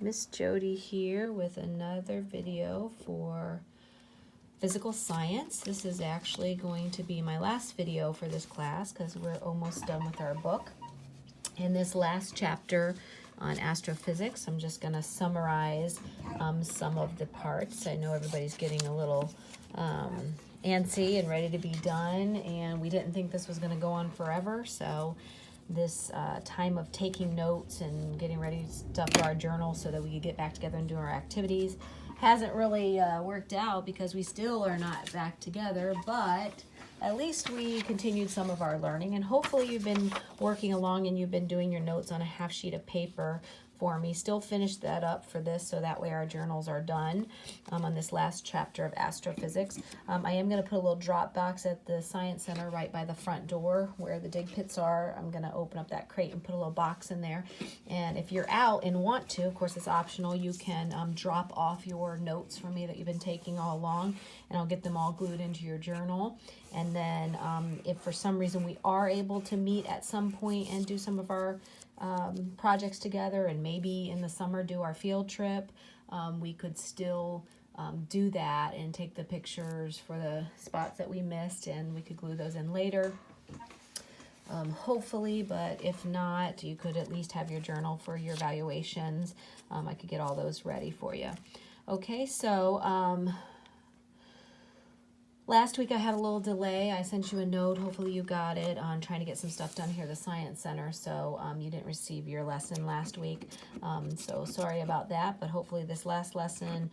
Miss Jody here with another video for physical science. This is actually going to be my last video for this class because we're almost done with our book. In this last chapter on astrophysics, I'm just going to summarize some of the parts. I know everybody's getting a little antsy and ready to be done, and we didn't think this was going to go on forever, so this time of taking notes and getting ready stuff for our journal so that we could get back together and do our activities hasn't really worked out because we still are not back together, but at least we continued some of our learning, and hopefully you've been working along and you've been doing your notes on a half sheet of paper for me. Still finish that up for this so that way our journals are done on this last chapter of astrophysics. I am going to put a little drop box at the Science Center right by the front door where the dig pits are. I'm going to open up that crate and put a little box in there. And if you're out and want to, of course it's optional, you can drop off your notes from me that you've been taking all along, and I'll get them all glued into your journal. And then if for some reason we are able to meet at some point and do some of our projects together, and maybe in the summer do our field trip, we could still do that and take the pictures for the spots that we missed, and we could glue those in later, hopefully. But if not, you could at least have your journal for your evaluations. I could get all those ready for you. Okay, so last week I had a little delay. I sent you a note, hopefully you got it, on trying to get some stuff done here at the Science Center, so you didn't receive your lesson last week. So sorry about that, but hopefully this last lesson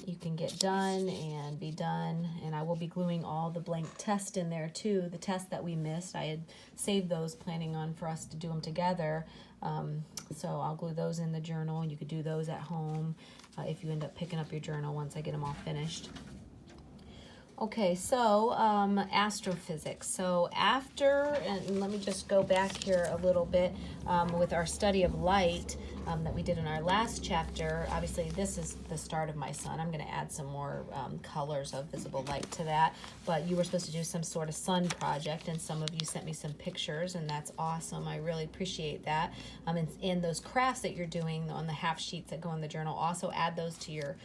you can get done and be done. And I will be gluing all the blank tests in there too, the tests that we missed. I had saved those, planning on for us to do them together. So I'll glue those in the journal, and you could do those at home if you end up picking up your journal once I get them all finished. Okay, so astrophysics. So after, and let me just go back here a little bit with our study of light that we did in our last chapter. Obviously, this is the start of my sun. I'm going to add some more colors of visible light to that. But you were supposed to do some sort of sun project, and some of you sent me some pictures, and that's awesome. I really appreciate that. And those crafts that you're doing on the half sheets that go in the journal, also add those to your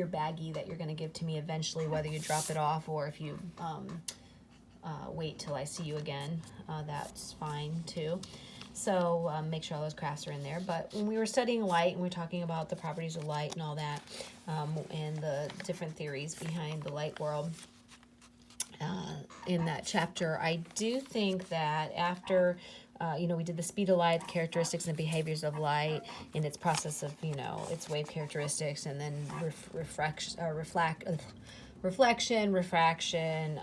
baggie that you're going to give to me eventually, whether you drop it off or if you wait till I see you again. That's fine too. So make sure all those crafts are in there. But when we were studying light and we were talking about the properties of light and all that, and the different theories behind the light world in that chapter, I do think that after we did the speed of light, the characteristics and behaviors of light, in its process of, its wave characteristics, and then reflection, refraction,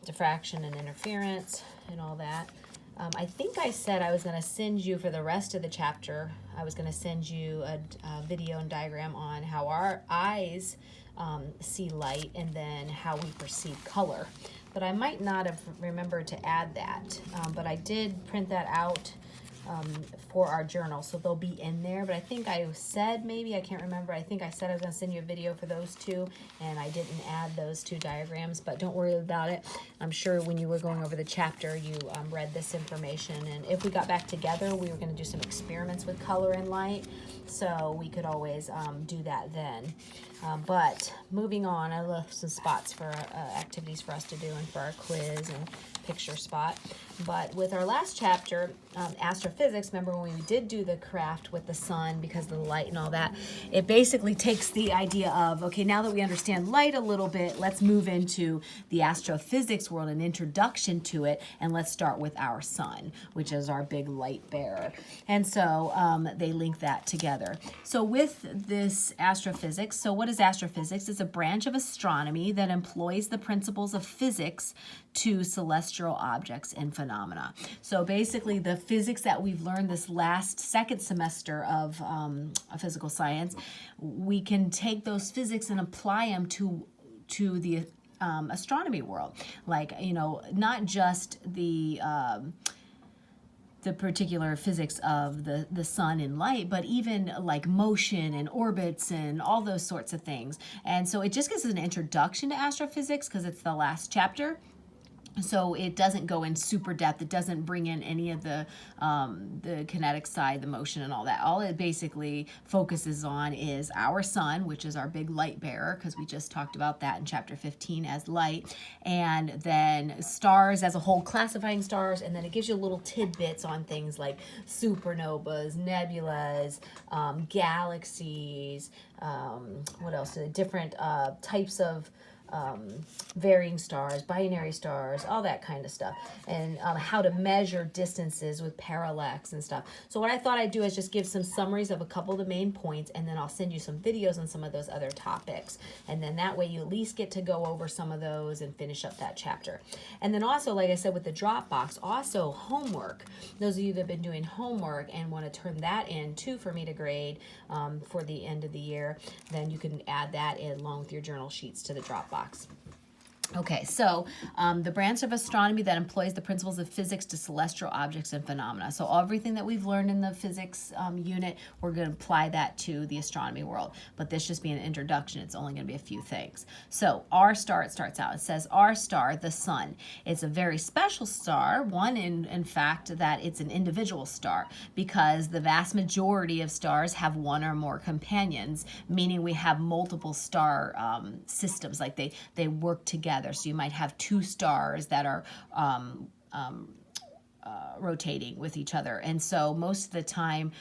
diffraction, and interference, and all that. I think I said I was going to send you, for the rest of the chapter, I was going to send you a video and diagram on how our eyes see light, and then how we perceive color. But I might not have remembered to add that. But I did print that out for our journal, so they'll be in there. But I think I said, maybe, I can't remember, I think I said I was going to send you a video for those two, and I didn't add those two diagrams, but don't worry about it. I'm sure when you were going over the chapter, you read this information, and if we got back together, we were going to do some experiments with color and light, so we could always do that then. But moving on, I left some spots for activities for us to do, and for our quiz and picture spot. But with our last chapter, astrophysics, remember when we did do the craft with the sun because of the light and all that, it basically takes the idea of, okay, now that we understand light a little bit, let's move into the astrophysics world, an introduction to it, and let's start with our sun, which is our big light bearer. And so they link that together. So with this astrophysics, so what is astrophysics? It's a branch of astronomy that employs the principles of physics to celestial objects and phenomena. So basically the physics that we've learned this last second semester of physical science, we can take those physics and apply them to the astronomy world. Like, not just the particular physics of the sun and light, but even like motion and orbits and all those sorts of things. And so it just gives us an introduction to astrophysics because it's the last chapter. So it doesn't go in super depth. It doesn't bring in any of the kinetic side, the motion and all that. All it basically focuses on is our sun, which is our big light bearer, because we just talked about that in chapter 15 as light, and then stars as a whole, classifying stars, and then it gives you little tidbits on things like supernovas, nebulas, galaxies, what else? Different types of varying stars, binary stars, all that kind of stuff, and how to measure distances with parallax and stuff. So what I thought I'd do is just give some summaries of a couple of the main points, and then I'll send you some videos on some of those other topics, and then that way you at least get to go over some of those and finish up that chapter. And then also, like I said, with the Dropbox, also homework. Those of you that have been doing homework and want to turn that in too for me to grade for the end of the year, then you can add that in along with your journal sheets to the Dropbox. Okay, so the branch of astronomy that employs the principles of physics to celestial objects and phenomena. So everything that we've learned in the physics unit, we're going to apply that to the astronomy world. But this just being an introduction, it's only going to be a few things. So our star, it starts out. It says our star, the sun. It's a very special star, one in fact that it's an individual star, because the vast majority of stars have one or more companions, meaning we have multiple star systems, like they work together. So you might have two stars that are rotating with each other. And so most of the time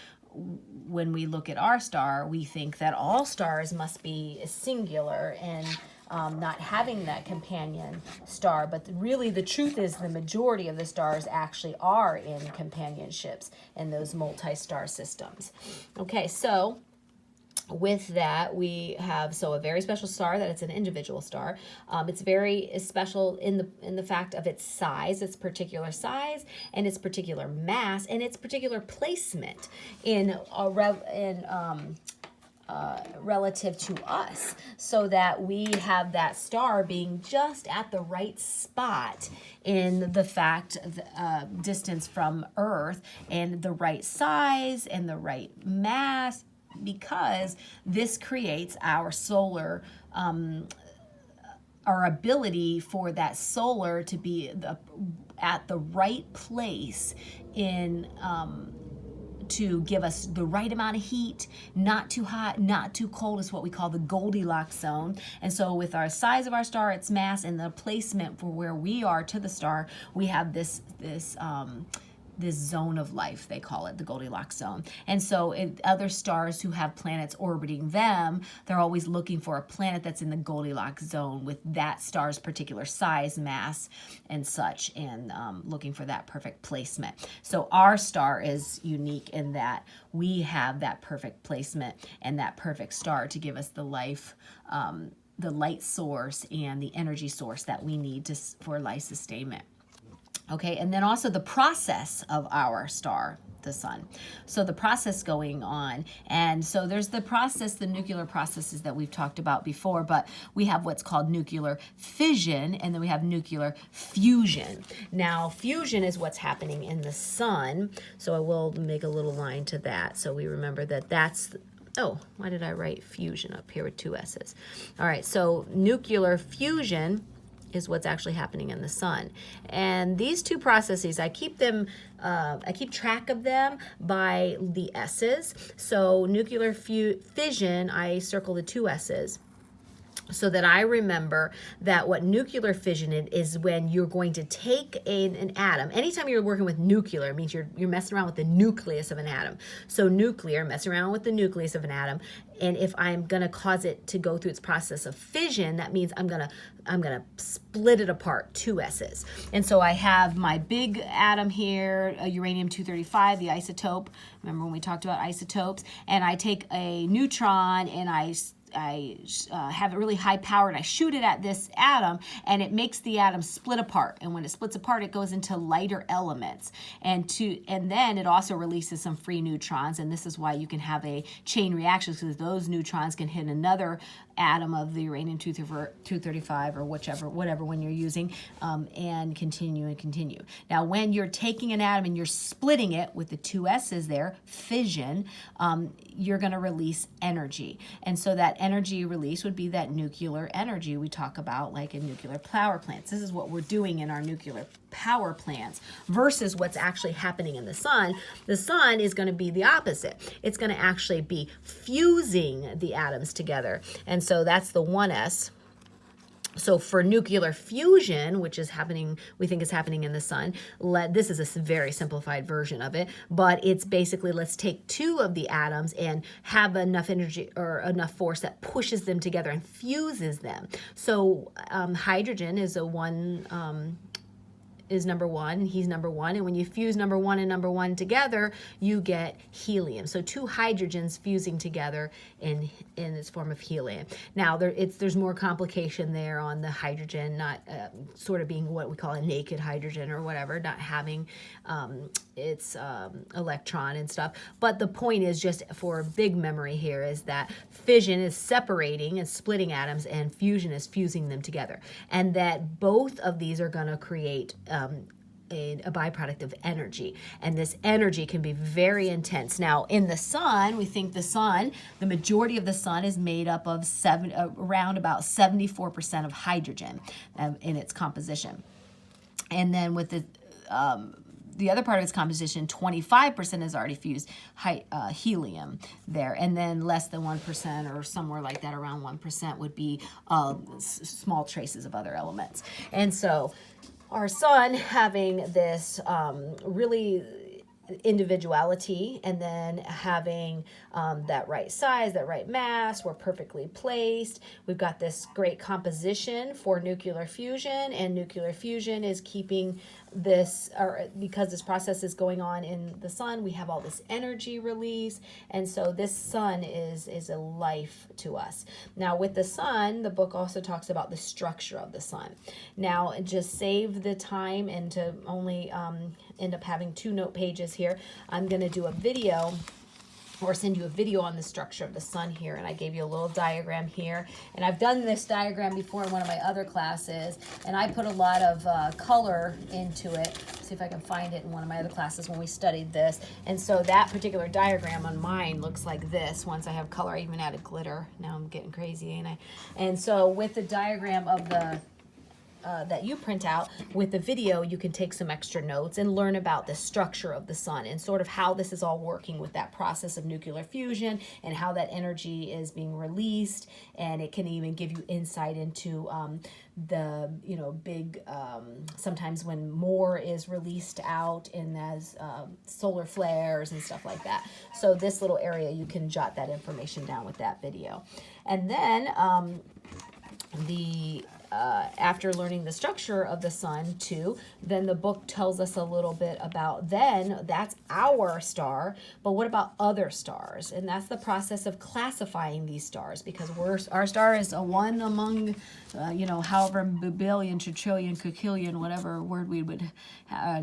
when we look at our star, we think that all stars must be singular and not having that companion star. But really the truth is the majority of the stars actually are in companionships in those multi-star systems. Okay, so with that, we have a very special star that it's an individual star. It's very special in the fact of its size, its particular size, and its particular mass, and its particular placement in relative to us, so that we have that star being just at the right spot in the fact distance from Earth, and the right size and the right mass, because this creates our solar, our ability for that solar to be at the right place in to give us the right amount of heat, not too hot, not too cold, is what we call the Goldilocks zone. And so with our size of our star, its mass, and the placement for where we are to the star, we have this zone of life, they call it, the Goldilocks zone. And so other stars who have planets orbiting them, they're always looking for a planet that's in the Goldilocks zone with that star's particular size, mass, and such, and looking for that perfect placement. So our star is unique in that we have that perfect placement and that perfect star to give us the life, the light source and the energy source that we need for life sustainment. Okay, and then also the process of our star, the sun. So the process going on, and so there's the process, the nuclear processes that we've talked about before, but we have what's called nuclear fission, and then we have nuclear fusion. Now, fusion is what's happening in the sun, so I will make a little line to that, so we remember that that's, oh, why did I write fusion up here with two S's? All right, so nuclear fusion is what's actually happening in the sun. And these two processes, I keep track of them by the S's. So nuclear fission, I circle the two S's, so that I remember that what nuclear fission is when you're going to take an atom. Anytime you're working with nuclear, it means you're messing around with the nucleus of an atom. So nuclear, messing around with the nucleus of an atom. And if I'm going to cause it to go through its process of fission, that means I'm going to split it apart, two S's. And so I have my big atom here, uranium-235, the isotope. Remember when we talked about isotopes? And I take a neutron and I have it really high power, and I shoot it at this atom, and it makes the atom split apart. And when it splits apart, it goes into lighter elements, and then it also releases some free neutrons. And this is why you can have a chain reaction, because those neutrons can hit another atom of the uranium-235 or whatever one you're using, and continue. Now, when you're taking an atom and you're splitting it with the two S's there, fission, you're going to release energy. And so that energy release would be that nuclear energy we talk about, like in nuclear power plants. This is what we're doing in our nuclear power plants versus what's actually happening in the sun. The sun is going to be the opposite. It's going to actually be fusing the atoms together. And so that's the 1s. So for nuclear fusion, which is happening, we think is happening in the sun, this is a very simplified version of it, but it's basically, let's take two of the atoms and have enough energy or enough force that pushes them together and fuses them. So hydrogen is is number 1, he's number 1, and when you fuse number 1 and number 1 together, you get helium. So two hydrogens fusing together in this form of helium. Now there's more complication there on the hydrogen not sort of being what we call a naked hydrogen or whatever, not having its electron and stuff. But the point is, just for a big memory here, is that fission is separating and splitting atoms and fusion is fusing them together, and that both of these are going to create a byproduct of energy, and this energy can be very intense. Now in the sun, we think the majority of the sun is made up of around about 74% of hydrogen in its composition, and then with the other part of its composition, 25% is already fused helium there, and then less than 1% or somewhere like that, around 1%, would be small traces of other elements. And so our sun having this really individuality, and then having that right size, that right mass, we're perfectly placed. We've got this great composition for nuclear fusion, and nuclear fusion is keeping this, or because this process is going on in the sun, we have all this energy release, and so this sun is a life to us. Now with the sun, the book also talks about the structure of the sun. Now just save the time and to only end up having 2 note pages here, I'm going to do a video or send you a video on the structure of the sun here, and I gave you a little diagram here, and I've done this diagram before in one of my other classes, and I put a lot of color into it. See if I can find it in one of my other classes when we studied this. And so that particular diagram on mine looks like this. Once I have color, I even added glitter. Now I'm getting crazy, ain't I? And so with the diagram of the that you print out with the video, you can take some extra notes and learn about the structure of the sun and sort of how this is all working with that process of nuclear fusion and how that energy is being released. And it can even give you insight into the big sometimes when more is released out in as solar flares and stuff like that. So this little area, you can jot that information down with that video. And then after learning the structure of the sun too, then the book tells us a little bit about, then that's our star, but what about other stars? And that's the process of classifying these stars, because our star is a one among however billion, trillion, quintillion, whatever word we would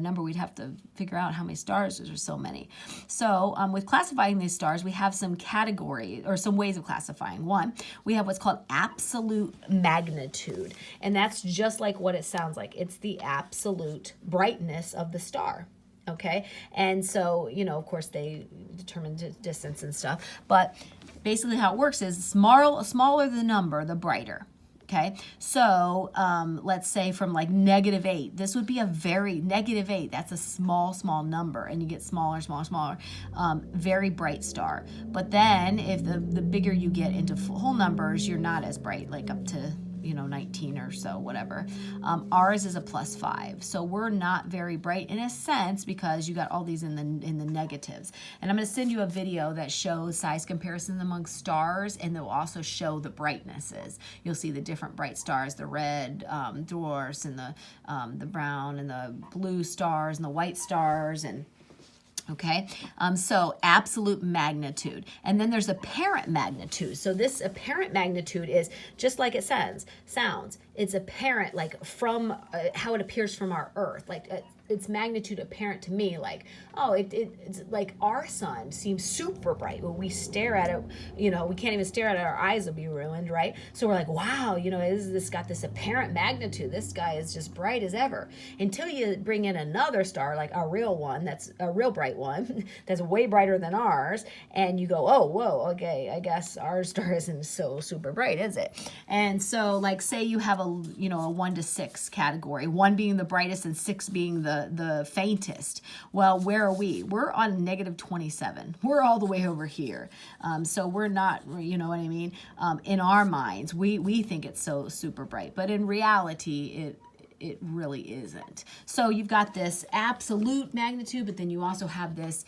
number we'd have to figure out how many stars. There's so many. So with classifying these stars, we have some category or some ways of classifying. One, we have what's called absolute magnitude, and that's just like what it sounds like. It's the absolute brightness of the star. Okay, and so of course they determine distance and stuff, but basically how it works is smaller the number, the brighter. Okay, so let's say from like -8, this would be a very -8. That's a small number, and you get smaller, very bright star. But then if the bigger you get into whole numbers, you're not as bright, like up to 19 or so, whatever. Ours is a +5, so we're not very bright in a sense because you got all these in the negatives. And I'm going to send you a video that shows size comparisons among stars, and they'll also show the brightnesses. You'll see the different bright stars, the red dwarfs, and the brown and the blue stars and the white stars, and okay, so absolute magnitude. And then there's apparent magnitude. So this apparent magnitude is just like it sounds. It's apparent, like from how it appears from our Earth. Like its magnitude apparent to me, like, oh, it's like our sun seems super bright. When we stare at it, we can't even stare at it, our eyes will be ruined, right? So we're like, wow, this got this apparent magnitude. This guy is just bright as ever. Until you bring in another star, like a real one, that's a real bright one, that's way brighter than ours, and you go, oh, whoa, okay, I guess our star isn't so super bright, is it? And so, like, say you have a 1 to 6 category, 1 being the brightest and 6 being the faintest. Well, where are we? We're on negative 27. We're all the way over here. So we're not, you know what I mean? In our minds, we think it's so super bright, but in reality, it really isn't. So you've got this absolute magnitude, but then you also have this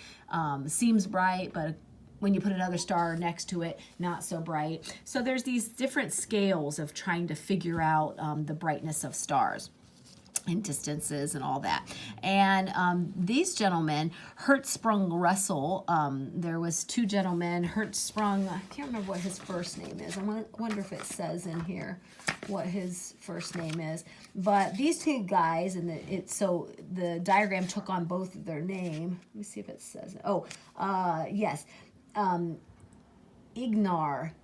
seems bright, but when you put another star next to it, not so bright. So there's these different scales of trying to figure out the brightness of stars and distances and all that. And these gentlemen, Hertzsprung-Russell, there was 2 gentlemen, Hertzsprung, I can't remember what his first name is. I wonder if it says in here what his first name is. But these 2 guys, and so the diagram took on both of their name. Let me see if it says it. Oh, yes. Ignar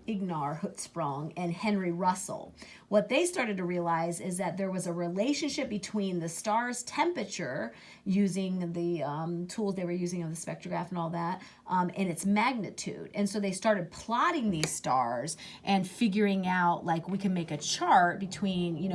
Hertzsprung and Henry Russell. What they started to realize is that there was a relationship between the star's temperature, using the tools they were using of the spectrograph and all that, and its magnitude. And so they started plotting these stars and figuring out, like, we can make a chart between,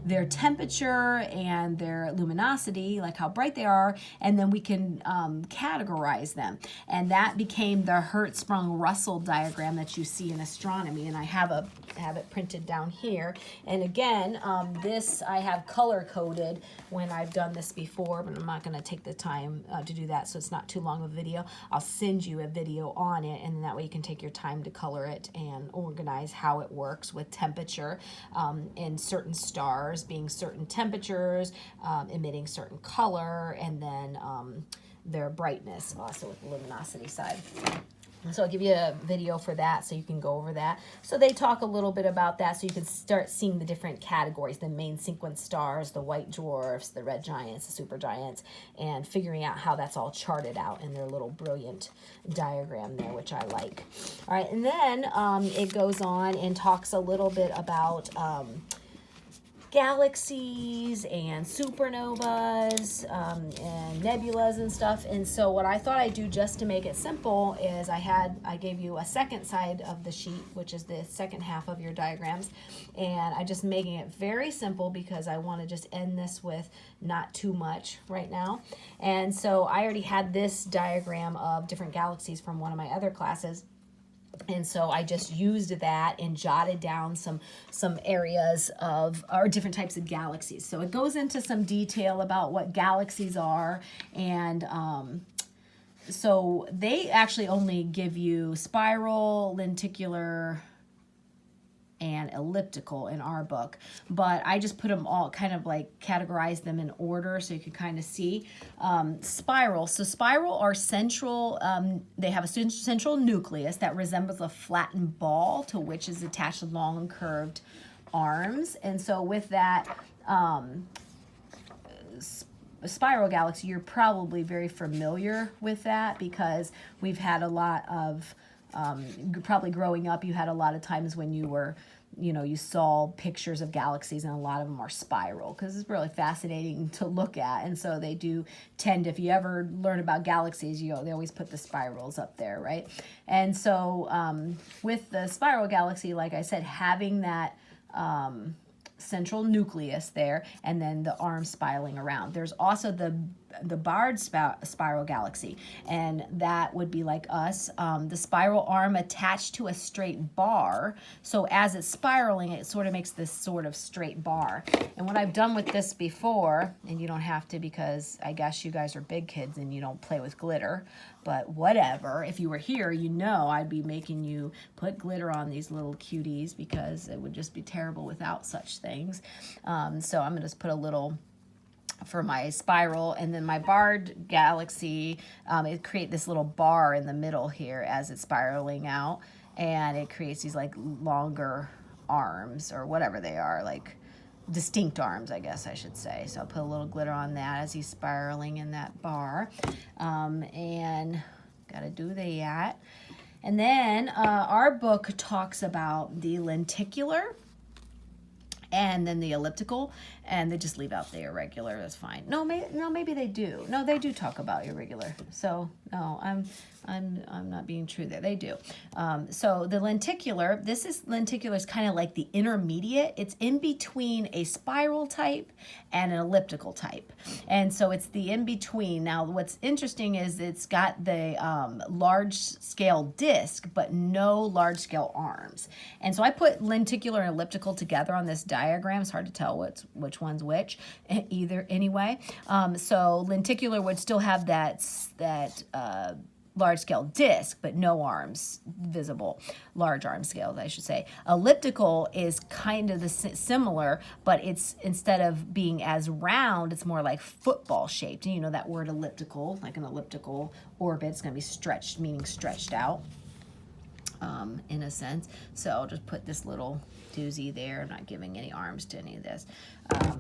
their temperature and their luminosity, like how bright they are, and then we can categorize them. And that became the Hertzsprung-Russell diagram that you see in astronomy, and I have it printed down here. And again, this I have color coded when I've done this before, but I'm not going to take the time to do that, so it's not too long of a video. I'll send you a video on it, and that way you can take your time to color it and organize how it works with temperature, and certain stars being certain temperatures, emitting certain color, and then their brightness also with the luminosity side. So I'll give you a video for that so you can go over that. So they talk a little bit about that so you can start seeing the different categories, the main sequence stars, the white dwarfs, the red giants, the supergiants, and figuring out how that's all charted out in their little brilliant diagram there, which I like. All right, and then it goes on and talks a little bit about galaxies and supernovas and nebulas and stuff. And so what I thought I'd do, just to make it simple, is I gave you a second side of the sheet, which is the second half of your diagrams, and I'm just making it very simple because I want to just end this with not too much right now. And so I already had this diagram of different galaxies from one of my other classes. And so I just used that and jotted down some areas of, or different types of galaxies. So it goes into some detail about what galaxies are. And so they actually only give you spiral, lenticular, and elliptical in our book, but I just put them all, kind of like categorize them in order so you can kind of see. Spiral. So spiral are central, they have a central nucleus that resembles a flattened ball to which is attached long curved arms. And so with that spiral galaxy, you're probably very familiar with that because we've had a lot of probably growing up, you had a lot of times when you were, you saw pictures of galaxies, and a lot of them are spiral because it's really fascinating to look at. And so they do tend, if you ever learn about galaxies, they always put the spirals up there, right? And so with the spiral galaxy, like I said, having that central nucleus there, and then the arms spiraling around. There's also the barred spiral galaxy, and that would be like us, the spiral arm attached to a straight bar. So as it's spiraling, it sort of makes this sort of straight bar. And what I've done with this before, and you don't have to because I guess you guys are big kids and you don't play with glitter, but whatever. If you were here, I'd be making you put glitter on these little cuties because it would just be terrible without such things. So I'm going to just put a little for my spiral, and then my barred galaxy, it creates this little bar in the middle here as it's spiraling out, and it creates these like longer arms or whatever they are, like distinct arms, I guess I should say. So I'll put a little glitter on that as he's spiraling in that bar. And got to do that. And then our book talks about the lenticular and then the elliptical, and they just leave out the irregular. That's fine. No, maybe they do. No, they do talk about irregular. So no, I'm not being true there. They do. So the lenticular, lenticular is kind of like the intermediate. It's in between a spiral type and an elliptical type. And so it's the in between. Now, what's interesting is it's got the large scale disc, but no large scale arms. And so I put lenticular and elliptical together on this diagram. It's hard to tell which one's which, either anyway. So lenticular would still have that large scale disc, but no arms visible, large arm scales, I should say. Elliptical is kind of similar, but it's, instead of being as round, it's more like football shaped. And you know that word elliptical, like an elliptical orbit, it's gonna be stretched, meaning stretched out, in a sense. So I'll just put this little doozy there. I'm not giving any arms to any of this.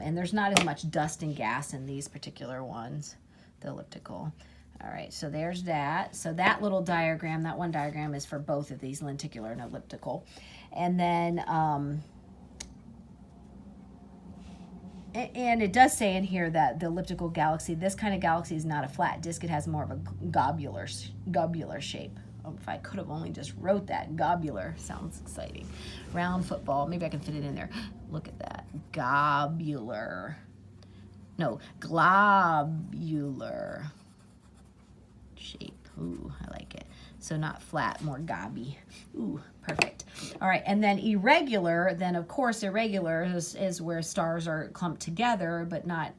And there's not as much dust and gas in these particular ones, the elliptical. All right, so there's that. So that little diagram, that one diagram is for both of these, lenticular and elliptical. And then, and it does say in here that the elliptical galaxy, this kind of galaxy is not a flat disk. It has more of a globular shape. Oh, if I could have only just wrote that. Globular sounds exciting. Round football. Maybe I can fit it in there. Look at that. Globular. No, globular shape. Ooh, I like it. So not flat, more gobby. Ooh, perfect. All right, and then irregular, then of course irregular is where stars are clumped together, but not,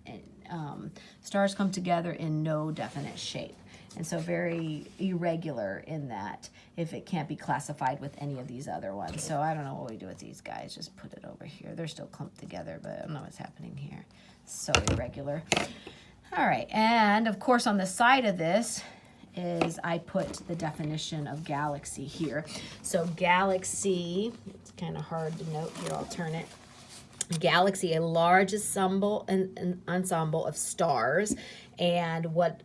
stars come together in no definite shape. And so very irregular in that, if it can't be classified with any of these other ones. So I don't know what we do with these guys. Just put it over here. They're still clumped together, but I don't know what's happening here. So irregular. All right, and of course on the side of this is I put the definition of galaxy here. So galaxy, it's kind of hard to note here, I'll turn it. Galaxy, a large ensemble of stars, and what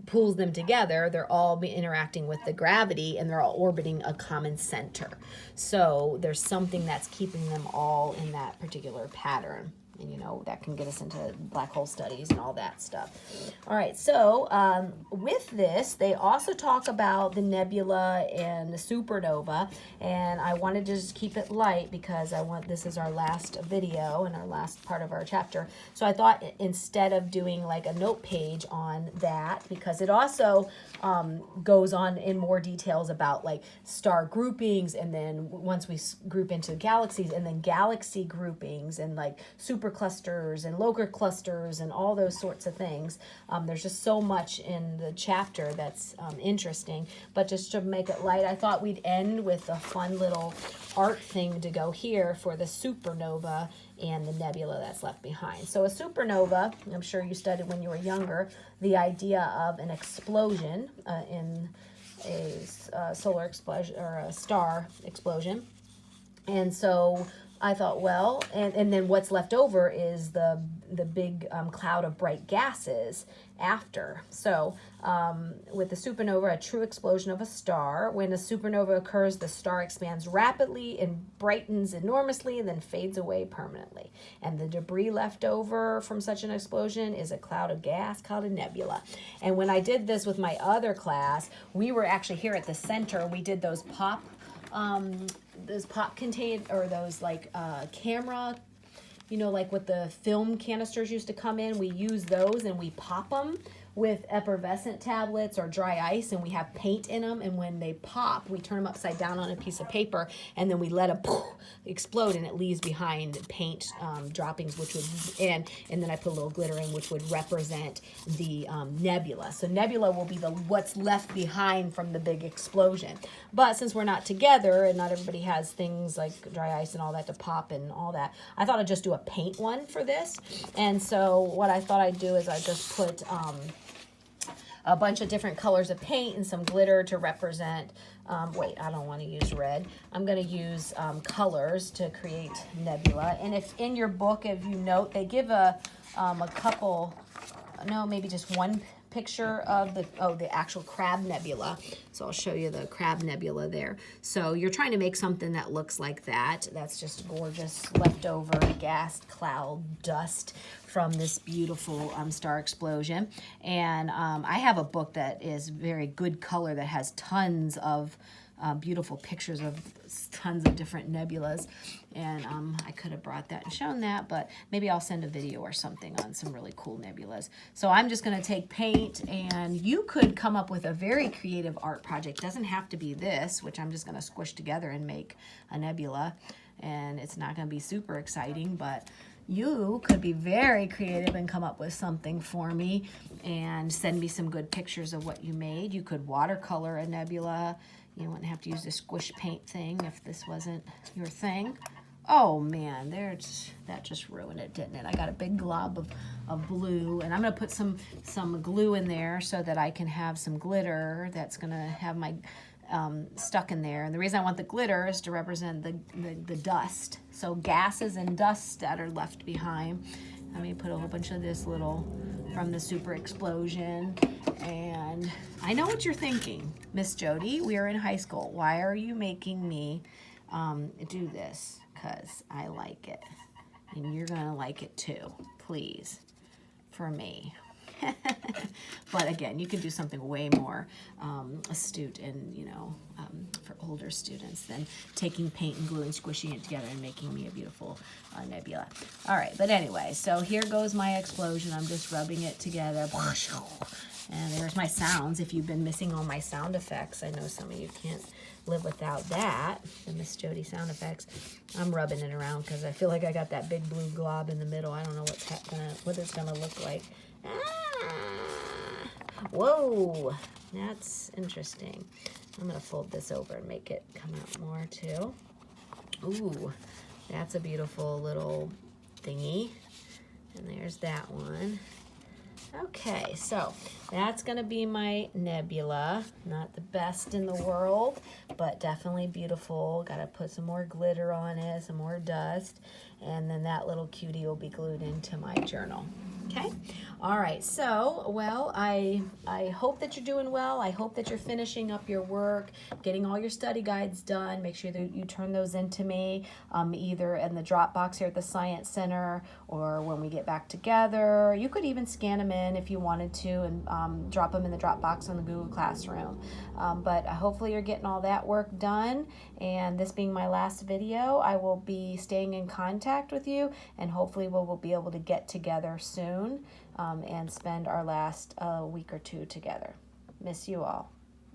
pulls them together, they're all interacting with the gravity, and they're all orbiting a common center. So there's something that's keeping them all in that particular pattern. And you know, that can get us into black hole studies and all that stuff. All right, so with this, they also talk about the nebula and the supernova, and I wanted to just keep it light because this is our last video and our last part of our chapter. So I thought instead of doing like a note page on that, because it also goes on in more details about like star groupings, and then once we group into galaxies, and then galaxy groupings, and like superclusters and local clusters and all those sorts of things. There's just so much in the chapter that's interesting, but just to make it light, I thought we'd end with a fun little art thing to go here for the supernova and the nebula that's left behind. So a supernova, I'm sure you studied when you were younger, the idea of an explosion in a solar explosion or a star explosion. And so I thought, well, and then what's left over is the big cloud of bright gases after. So with the supernova, a true explosion of a star. When a supernova occurs, the star expands rapidly and brightens enormously and then fades away permanently. And the debris left over from such an explosion is a cloud of gas called a nebula. And when I did this with my other class, we were actually here at the center. We did those pop contained, or those like camera, you know, like what the film canisters used to come in. We use those and we pop them with effervescent tablets or dry ice, and we have paint in them, and when they pop, we turn them upside down on a piece of paper, and then we let them explode, and it leaves behind paint droppings, which would, and then I put a little glitter in, which would represent the nebula. So nebula will be what's left behind from the big explosion. But since we're not together, and not everybody has things like dry ice and all that to pop and all that, I thought I'd just do a paint one for this. And so what I thought I'd do is I just put a bunch of different colors of paint and some glitter to represent, wait, I don't want to use red. I'm going to use colors to create nebula. And if in your book, if you note, they give a couple, no, maybe just one picture of the actual crab nebula. So I'll show you the crab nebula there. So you're trying to make something that looks like that. That's just gorgeous leftover gas cloud dust from this beautiful star explosion. And I have a book that is very good color that has tons of beautiful pictures of tons of different nebulas, and I could have brought that and shown that, but maybe I'll send a video or something on some really cool nebulas. So I'm just going to take paint, and you could come up with a very creative art project. It doesn't have to be this, which I'm just going to squish together and make a nebula, and it's not going to be super exciting, but you could be very creative and come up with something for me and send me some good pictures of what you made. You could watercolor a nebula. You wouldn't have to use the squish paint thing if this wasn't your thing. Oh man, that just ruined it, didn't it? I got a big glob of blue, and I'm gonna put some glue in there so that I can have some glitter that's gonna have my stuck in there. And the reason I want the glitter is to represent the dust. So gases and dust that are left behind. Let me put a whole bunch of this little from the super explosion. And I know what you're thinking, Miss Jody. We are in high school. Why are you making me do this? Because I like it. And you're going to like it too. Please. For me. But again, you can do something way more astute and, for older students than taking paint and glue and squishing it together and making me a beautiful nebula. All right, but anyway, so here goes my explosion. I'm just rubbing it together. And there's my sounds. If you've been missing all my sound effects, I know some of you can't live without that, the Miss Jody sound effects. I'm rubbing it around because I feel like I got that big blue glob in the middle. I don't know what it's gonna look like. Whoa, that's interesting. I'm gonna fold this over and make it come out more too. Ooh, that's a beautiful little thingy. And there's that one. Okay, so that's gonna be my nebula. Not the best in the world, but definitely beautiful. Gotta put some more glitter on it, some more dust, and then that little cutie will be glued into my journal. Okay, all right, so, well, I hope that you're doing well. I hope that you're finishing up your work, getting all your study guides done. Make sure that you turn those into me, either in the Dropbox here at the Science Center or when we get back together. You could even scan them in if you wanted to and drop them in the Dropbox on the Google Classroom. But hopefully you're getting all that work done, and this being my last video, I will be staying in contact with you, and hopefully we'll be able to get together soon and spend our last week or two together. Miss you all.